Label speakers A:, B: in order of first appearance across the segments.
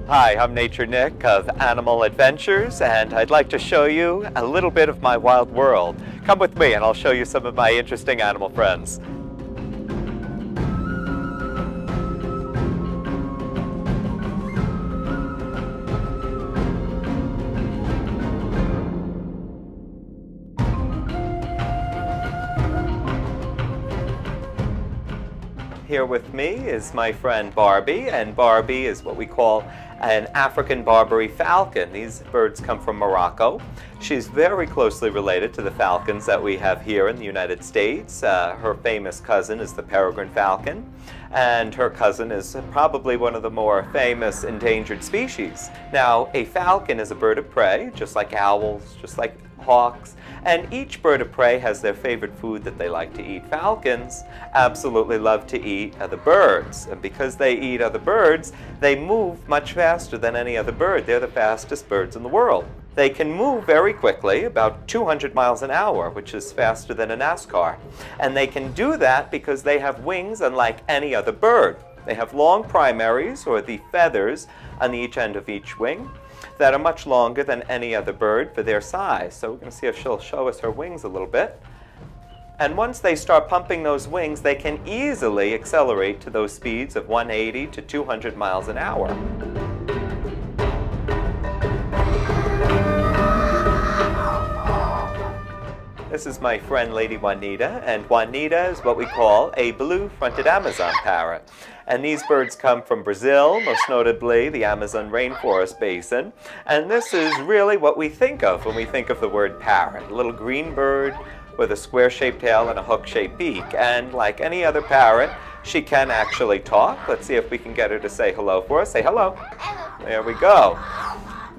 A: Hi, I'm Nature Nick of Animal Adventures, and I'd like to show you a little bit of my wild world. Come with me and I'll show you some of my interesting animal friends. Here with me is my friend Barbie, and Barbie is what we call an African Barbary Falcon. These birds come from Morocco. She's very closely related to the falcons that we have here in the United States. Her famous cousin is the peregrine falcon, and her cousin is probably one of the more famous endangered species. Now, a falcon is a bird of prey, just like owls, just like hawks, and each bird of prey has their favorite food that they like to eat. Falcons absolutely love to eat other birds, and because they eat other birds, they move much faster than any other bird. They're the fastest birds in the world. They can move very quickly, about 200 miles an hour, which is faster than a NASCAR. And they can do that because they have wings unlike any other bird. They have long primaries, or the feathers, on each end of each wing, that are much longer than any other bird for their size. So we're going to see if she'll show us her wings a little bit. And once they start pumping those wings, they can easily accelerate to those speeds of 180 to 200 miles an hour. This is my friend Lady Juanita, and Juanita is what we call a blue-fronted Amazon parrot. And these birds come from Brazil, most notably the Amazon rainforest basin. And this is really what we think of when we think of the word parrot, a little green bird with a square-shaped tail and a hook-shaped beak. And like any other parrot, she can actually talk. Let's see if we can get her to say hello for us. Say hello. There we go.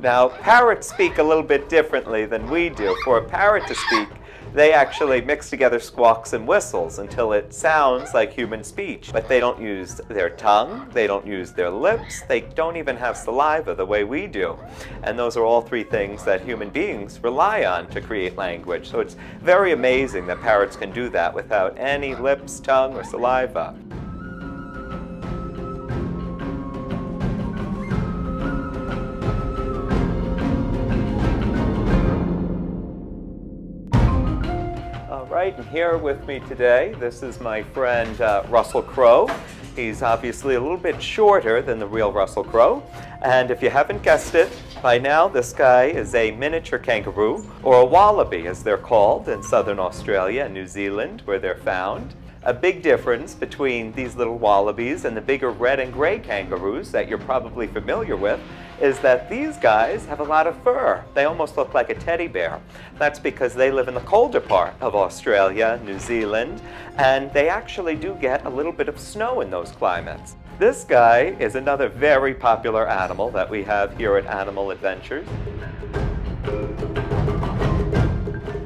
A: Now, parrots speak a little bit differently than we do. For a parrot to speak, they actually mix together squawks and whistles until it sounds like human speech. But they don't use their tongue, they don't use their lips, they don't even have saliva the way we do. And those are all three things that human beings rely on to create language. So it's very amazing that parrots can do that without any lips, tongue, or saliva. Right, and here with me today, this is my friend Russell Crowe. He's obviously a little bit shorter than the real Russell Crowe. And if you haven't guessed it, by now this guy is a miniature kangaroo, or a wallaby as they're called in southern Australia and New Zealand, where they're found. A big difference between these little wallabies and the bigger red and gray kangaroos that you're probably familiar with is that these guys have a lot of fur. They almost look like a teddy bear. That's because they live in the colder part of Australia, New Zealand, and they actually do get a little bit of snow in those climates. This guy is another very popular animal that we have here at Animal Adventures.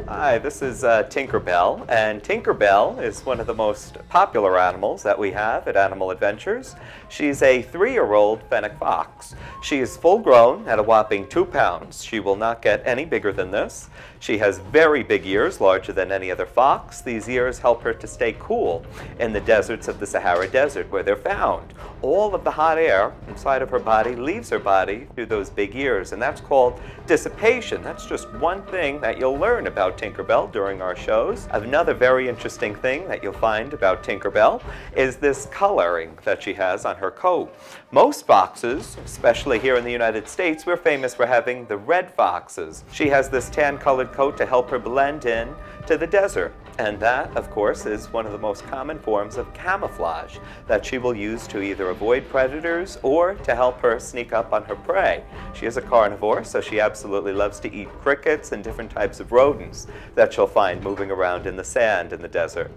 A: Hi, this is Tinkerbell, and Tinkerbell is one of the most popular animals that we have at Animal Adventures. She's a 3-year-old fennec fox. She is full grown at a whopping 2 pounds. She will not get any bigger than this. She has very big ears, larger than any other fox. These ears help her to stay cool in the deserts of the Sahara Desert where they're found. All of the hot air inside of her body leaves her body through those big ears, and that's called dissipation. That's just one thing that you'll learn about Tinkerbell during our shows. Another very interesting thing that you'll find about Tinkerbell is this coloring that she has on her coat. Most foxes, especially here in the United States, we're famous for having the red foxes. She has this tan-colored coat to help her blend in to the desert. And that, of course, is one of the most common forms of camouflage that she will use to either avoid predators or to help her sneak up on her prey. She is a carnivore, so she absolutely loves to eat crickets and different types of rodents that she'll find moving around in the sand in the desert.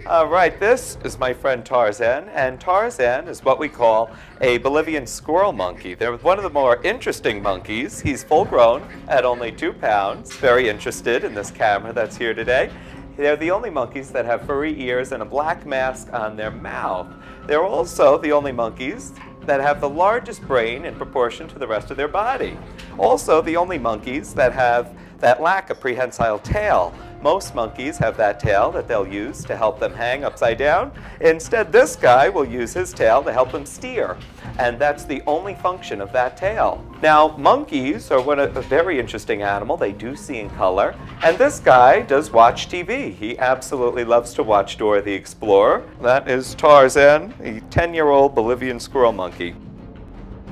A: All right, this is my friend Tarzan, and Tarzan is what we call a Bolivian squirrel monkey. They're one of the more interesting monkeys. He's full grown at only 2 pounds, very interested in this camera that's here today. They're the only monkeys that have furry ears and a black mask on their mouth. They're also the only monkeys that have the largest brain in proportion to the rest of their body. Also, the only monkeys that lack a prehensile tail. Most monkeys have that tail that they'll use to help them hang upside down. Instead, this guy will use his tail to help him steer. And that's the only function of that tail. Now, monkeys are a very interesting animal. They do see in color. And this guy does watch TV. He absolutely loves to watch Dora the Explorer. That is Tarzan, a 10-year-old Bolivian squirrel monkey.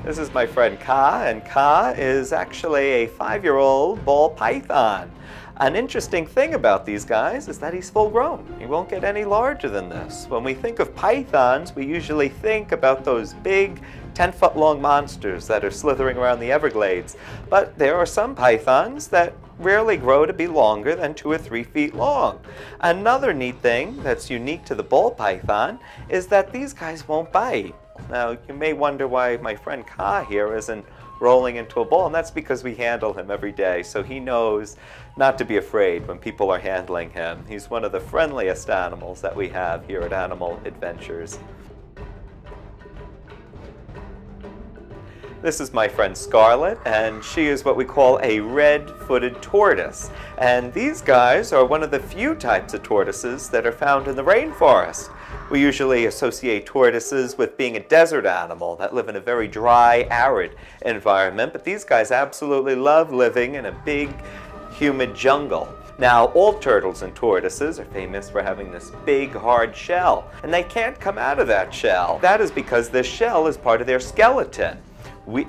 A: This is my friend Ka, and Ka is actually a 5-year-old ball python. An interesting thing about these guys is that he's full grown. He won't get any larger than this. When we think of pythons, we usually think about those big 10-foot long monsters that are slithering around the Everglades. But there are some pythons that rarely grow to be longer than 2 or 3 feet long. Another neat thing that's unique to the ball python is that these guys won't bite. Now, you may wonder why my friend Ka here isn't rolling into a ball, and that's because we handle him every day, so he knows not to be afraid when people are handling him. He's one of the friendliest animals that we have here at Animal Adventures. This is my friend Scarlet, and she is what we call a red-footed tortoise. And these guys are one of the few types of tortoises that are found in the rainforest. We usually associate tortoises with being a desert animal that live in a very dry, arid environment, but these guys absolutely love living in a big, humid jungle. Now, all turtles and tortoises are famous for having this big, hard shell, and they can't come out of that shell. That is because this shell is part of their skeleton.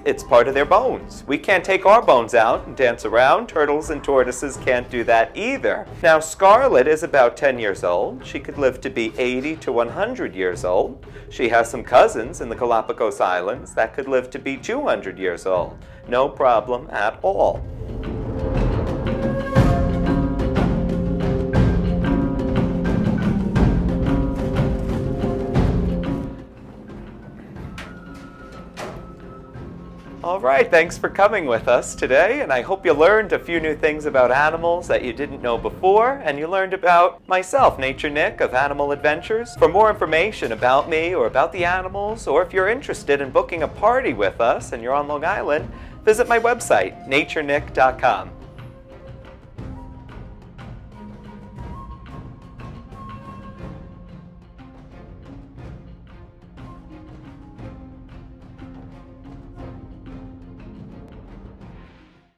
A: It's part of their bones. We can't take our bones out and dance around. Turtles and tortoises can't do that either. Now, Scarlet is about 10 years old. She could live to be 80 to 100 years old. She has some cousins in the Galapagos Islands that could live to be 200 years old. No problem at all. All right, thanks for coming with us today, and I hope you learned a few new things about animals that you didn't know before, and you learned about myself, Nature Nick of Animal Adventures. For more information about me or about the animals, or if you're interested in booking a party with us and you're on Long Island, visit my website, naturenick.com.